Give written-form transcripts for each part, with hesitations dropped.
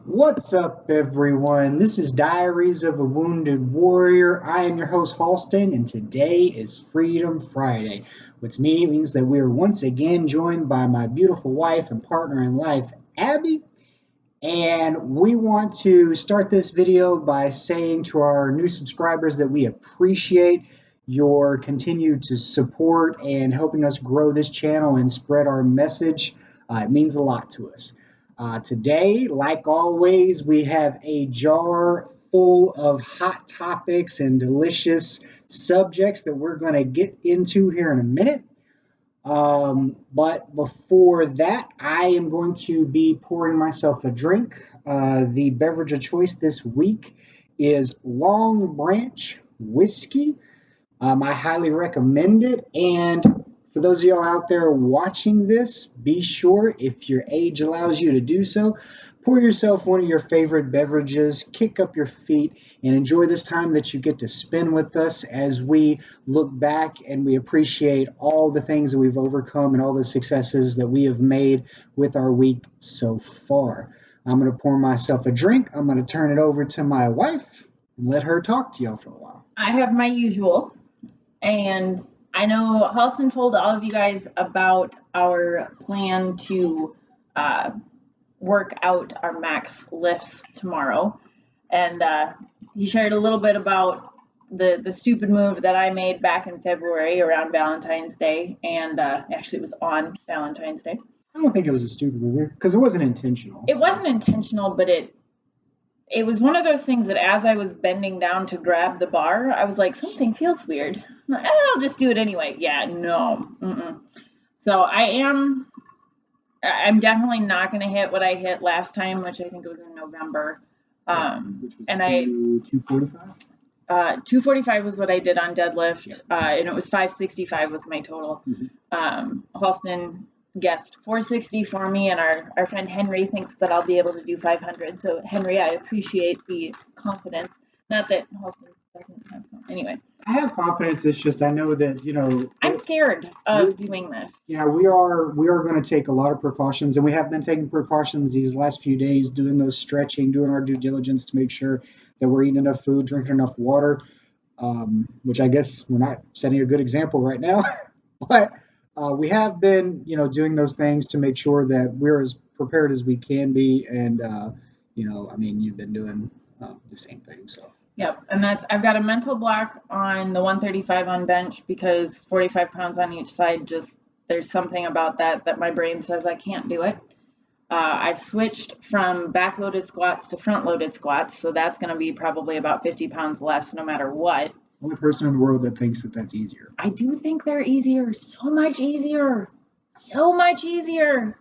What's up, everyone? This is Diaries of a Wounded Warrior. I am your host, Halston, and today is Freedom Friday, which means that we are once again joined by my beautiful wife and partner in life, Abby. And we want to start this video by saying to our new subscribers that we appreciate your continued to support and helping us grow this channel and spread our message. It means a lot to us. Today, like always, we have a jar full of hot topics and delicious subjects that we're going to get into here in a minute. But before that, I am going to be pouring myself a drink. The beverage of choice this week is Long Branch Whiskey. I highly recommend it. And for those of y'all out there watching this, be sure, if your age allows you to do so, pour yourself one of your favorite beverages, kick up your feet, and enjoy this time that you get to spend with us as we look back and we appreciate all the things that we've overcome and all the successes that we have made with our week so far. I'm going to pour myself a drink. I'm going to turn it over to my wife and let her talk to y'all for a while. I have my usual, and I know Halston told all of you guys about our plan to work out our max lifts tomorrow, and he shared a little bit about the stupid move that I made back in February around Valentine's Day, and actually it was on Valentine's Day. I don't think it was a stupid move because it wasn't intentional. It wasn't intentional, but it was one of those things that as I was bending down to grab the bar, I was like, something feels weird. I'll just do it anyway. Yeah, no. So I'm definitely not going to hit what I hit last time, which I think it was in November. Which was 245? 245 was what I did on deadlift, and it was 565 was my total. Halston guessed 460 for me, and our friend Henry thinks that I'll be able to do 500. So Henry, I appreciate the confidence. Not that Halston doesn't have confidence. Anyway. I have confidence. It's just I know that I'm scared of doing this. Yeah, we are going to take a lot of precautions, and we have been taking precautions these last few days, doing those stretching, doing our due diligence to make sure that we're eating enough food, drinking enough water. Which I guess we're not setting a good example right now, but we have been, doing those things to make sure that we're as prepared as we can be. And, you've been doing the same thing. So. Yep. And I've got a mental block on the 135 on bench because 45 pounds on each side, there's something about that my brain says I can't do it. I've switched from back-loaded squats to front-loaded squats. So that's going to be probably about 50 pounds less no matter what. Only person in the world that thinks that that's easier. I do think they're easier. So much easier. So much easier.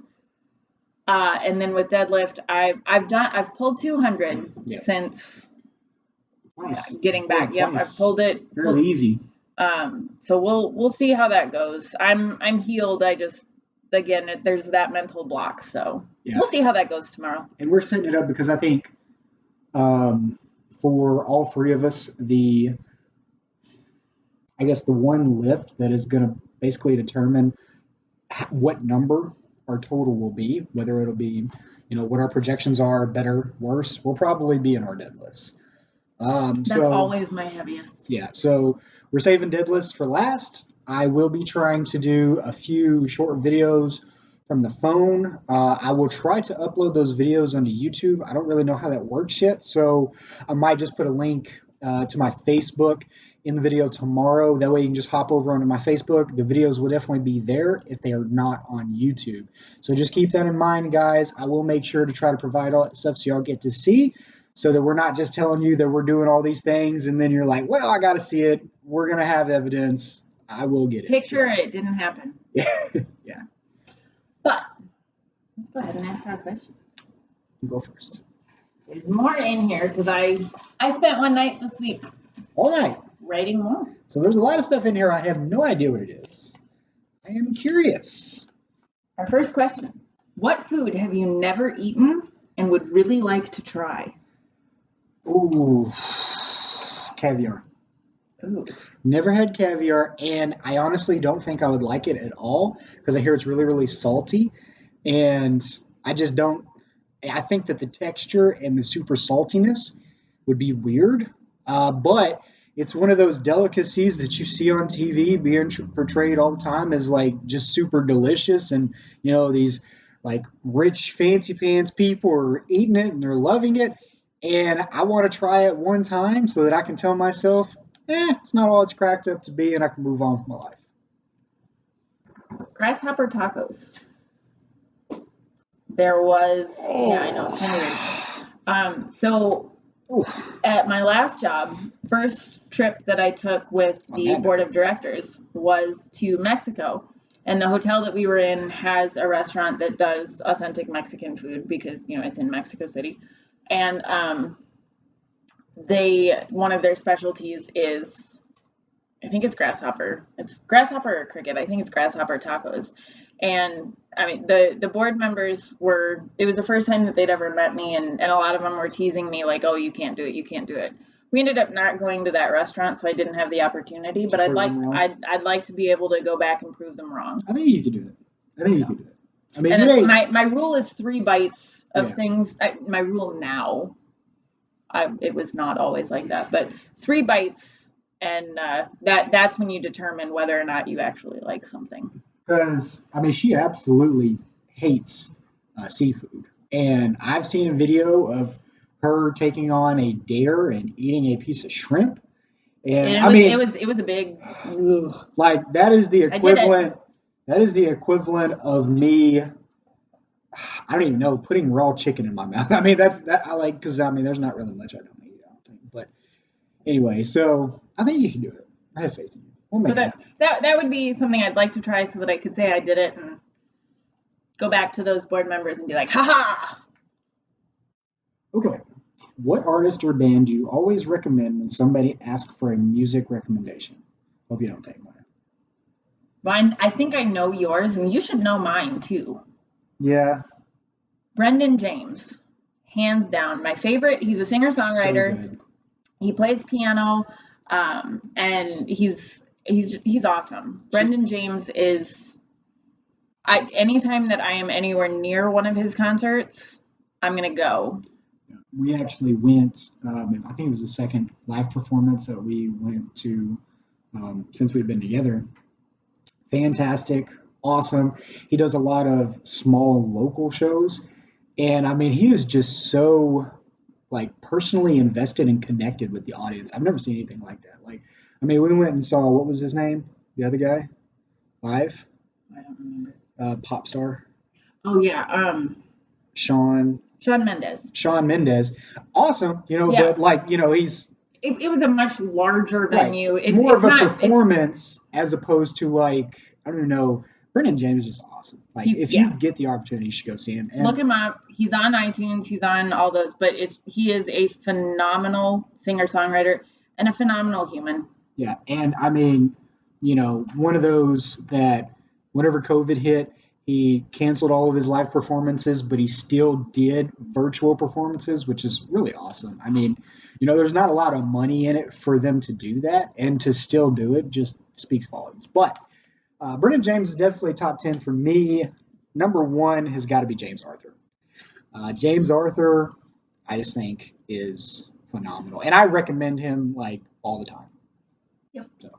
And then with deadlift, I've pulled 200 since getting back. Yep, I've pulled it. Fairly easy. So we'll see how that goes. I'm healed. There's that mental block. So we'll see how that goes tomorrow. And we're setting it up because I think for all three of us, the one lift that is going to basically determine what number our total will be, whether it'll be, what our projections are, better, worse, will probably be in our deadlifts. That's always my heaviest. Yeah, so we're saving deadlifts for last. I will be trying to do a few short videos from the phone. I will try to upload those videos onto YouTube. I don't really know how that works yet, so I might just put a link to my Facebook in the video tomorrow. That way you can just hop over onto my Facebook. The videos will definitely be there if they are not on YouTube. So just keep that in mind, guys. I will make sure to try to provide all that stuff so y'all get to see, so that we're not just telling you that we're doing all these things and then you're like, well, I got to see it. We're going to have evidence. I will get it. Picture it didn't happen. Yeah. But let's go ahead and ask our question. You go first. There's more in here because I spent one night this week. All night. Writing more. So there's a lot of stuff in here. I have no idea what it is. I am curious. Our first question. What food have you never eaten and would really like to try? Ooh, caviar. Ooh. Never had caviar, and I honestly don't think I would like it at all because I hear it's really, really salty, and I just don't I think that the texture and the super saltiness would be weird, but it's one of those delicacies that you see on TV being portrayed all the time as like just super delicious, and these like rich fancy pants people are eating it and they're loving it, and I want to try it one time so that I can tell myself, it's not all it's cracked up to be, and I can move on with my life. Grasshopper tacos. There was, yeah, I know, kind of weird. So at my last job, first trip that I took with the board of directors was to Mexico. And the hotel that we were in has a restaurant that does authentic Mexican food because, it's in Mexico City. And one of their specialties is, I think it's grasshopper. It's grasshopper or cricket. I think it's grasshopper tacos. And I mean, the board members it was the first time that they'd ever met me, and a lot of them were teasing me like, oh, you can't do it, you can't do it. We ended up not going to that restaurant, so I didn't have the opportunity, but I'd like to be able to go back and prove them wrong. I think you could do it. I think you could do it. I mean, and my rule is 3 bites of things. My rule now, it was not always like that, but 3 bites, and that's when you determine whether or not you actually like something. Because, I mean, she absolutely hates seafood. And I've seen a video of her taking on a dare and eating a piece of shrimp. And it was a big, like, that is the equivalent. That is the equivalent of me, I don't even know, putting raw chicken in my mouth. I mean, because there's not really much I don't eat, I don't think. But anyway, so I think you can do it. I have faith in you. We'll make it happen. That would be something I'd like to try so that I could say I did it and go back to those board members and be like, haha. Okay. What artist or band do you always recommend when somebody asks for a music recommendation? Hope you don't take mine. Mine, I think I know yours, and you should know mine too. Yeah. Brendan James, hands down, my favorite. He's a singer-songwriter. So he plays piano, and he's awesome. Brendan James is. Anytime that I am anywhere near one of his concerts, I'm gonna go. We actually went. I think it was the second live performance that we went to since we've been together. Fantastic, awesome. He does a lot of small local shows, and I mean, he is just so like personally invested and connected with the audience. I've never seen anything like that. Like, I mean, we went and saw, what was his name? The other guy, live. I don't remember. Pop star. Oh yeah. Shawn Mendes. Shawn Mendes. Awesome, but like, he's. It was a much larger venue. Right. More of a performance as opposed to like, I don't know. Brendan James is just awesome. Like, if you get the opportunity, you should go see him. And look him up. He's on iTunes. He's on all those. But he is a phenomenal singer-songwriter and a phenomenal human. Yeah, and I mean, one of those that whenever COVID hit, he canceled all of his live performances, but he still did virtual performances, which is really awesome. I mean, there's not a lot of money in it for them to do that, and to still do it just speaks volumes. But Brendan James is definitely top 10 for me. Number 1 has got to be James Arthur. James Arthur, I just think, is phenomenal, and I recommend him like all the time. Yep. So.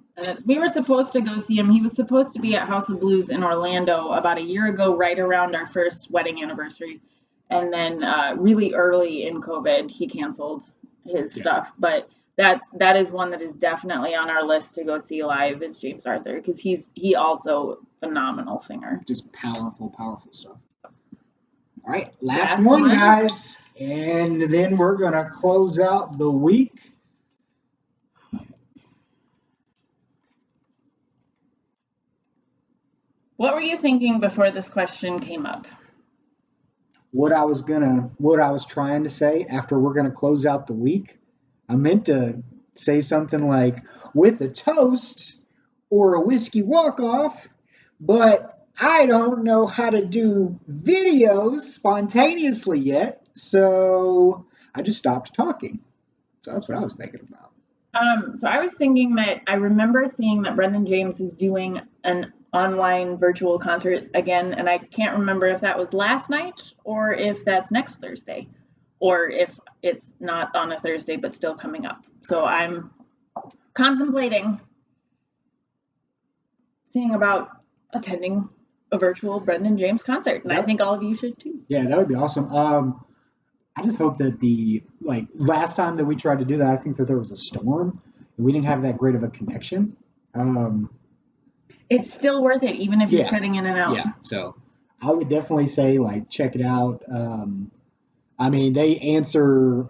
We were supposed to go see him. He was supposed to be at House of Blues in Orlando about a year ago, right around our first wedding anniversary. And then really early in COVID, he canceled his stuff. But that is one that is definitely on our list to go see live, is James Arthur, because he also phenomenal singer. Just powerful stuff. All right, last one, guys. And then we're going to close out the week. What were you thinking before this question came up? What I was trying to say after we're gonna close out the week, I meant to say something like with a toast or a whiskey walk-off, but I don't know how to do videos spontaneously yet, so I just stopped talking. So that's what I was thinking about. So I was thinking that I remember seeing that Brendan James is doing an online virtual concert again, and I can't remember if that was last night or if that's next Thursday, or if it's not on a Thursday but still coming up. So I'm contemplating seeing about attending a virtual Brendan James concert, and Yep. I think all of you should too. Yeah, that would be awesome. I just hope that last time that we tried to do that, I think that there was a storm and we didn't have that great of a connection. It's still worth it, even if you're Yeah. cutting in and out. Yeah, so I would definitely say check it out. I mean, they answer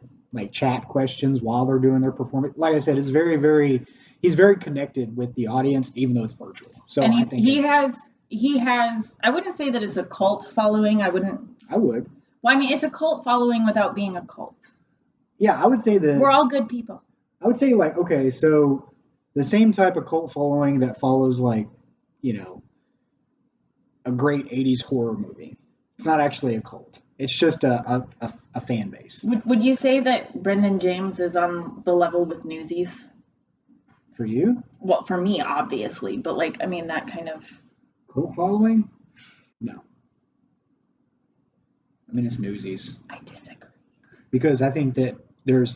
chat questions while they're doing their performance. Like I said, it's very, very. He's very connected with the audience, even though it's virtual. So And I think he has. I wouldn't say that it's a cult following. I would. Well, I mean, it's a cult following without being a cult. Yeah, I would say that we're all good people. I would say okay, so the same type of cult following that follows a great 80s horror movie. It's not actually a cult. It's just a fan base. Would you say that Brendan James is on the level with Newsies? For you? Well, for me, obviously, but I mean, that kind of cult following? No. I mean, it's Newsies. I disagree. Because I think that there's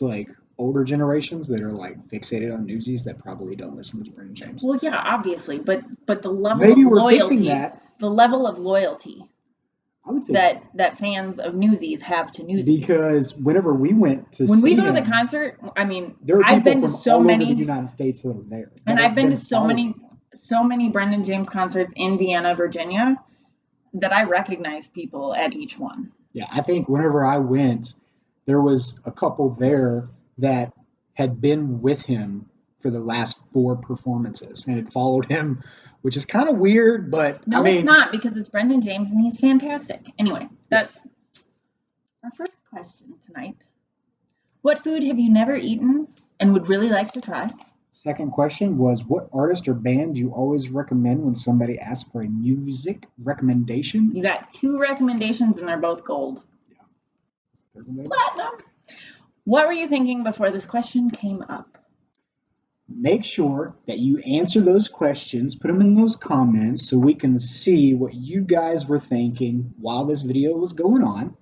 older generations that are fixated on Newsies that probably don't listen to Brendan James. Well, yeah, obviously, but the level Maybe of we're loyalty, fixing that. The level of loyalty I would say that fans of Newsies have to Newsies. Because whenever we went to when we go to the concert, I mean, there are I've been people to from so all many over the United States that are there. And I've been to so many Brendan James concerts in Vienna, Virginia, that I recognize people at each one. Yeah, I think whenever I went, there was a couple there that had been with him for the last 4 performances and had followed him, which is kind of weird, but no, I mean, it's not, because it's Brendan James and he's fantastic. Anyway, that's our first question tonight. What food have you never eaten and would really like to try? Second question was, what artist or band do you always recommend when somebody asks for a music recommendation? You got 2 recommendations and they're both gold. Yeah. Platinum. What were you thinking before this question came up? Make sure that you answer those questions, put them in those comments so we can see what you guys were thinking while this video was going on.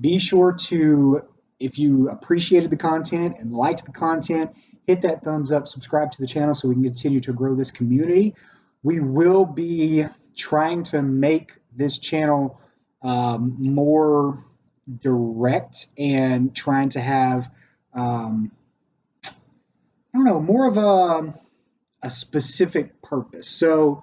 Be sure to, if you appreciated the content and liked the content, hit that thumbs up, subscribe to the channel so we can continue to grow this community. We will be trying to make this channel more direct and trying to have more of a specific purpose. So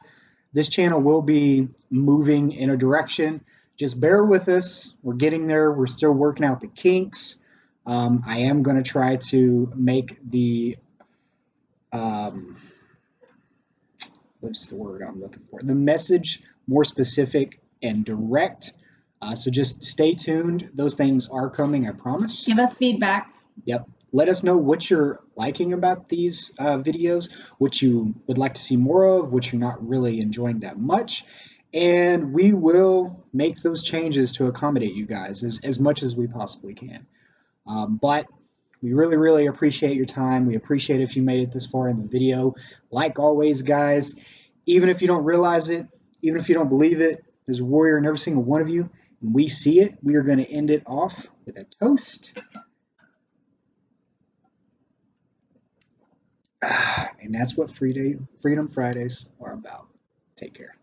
this channel will be moving in a direction. Just bear with us. We're getting there. We're still working out the kinks. I am going to try to make the what's the word I'm looking for? The message more specific and direct. So just stay tuned. Those things are coming, I promise. Give us feedback. Yep. Let us know what you're liking about these videos, what you would like to see more of, what you're not really enjoying that much. And we will make those changes to accommodate you guys as much as we possibly can. But we really, really appreciate your time. We appreciate if you made it this far in the video. Like always, guys, even if you don't realize it, even if you don't believe it, there's a warrior in every single one of you, and we see it. We are going to end it off with a toast. And that's what Freedom Fridays are about. Take care.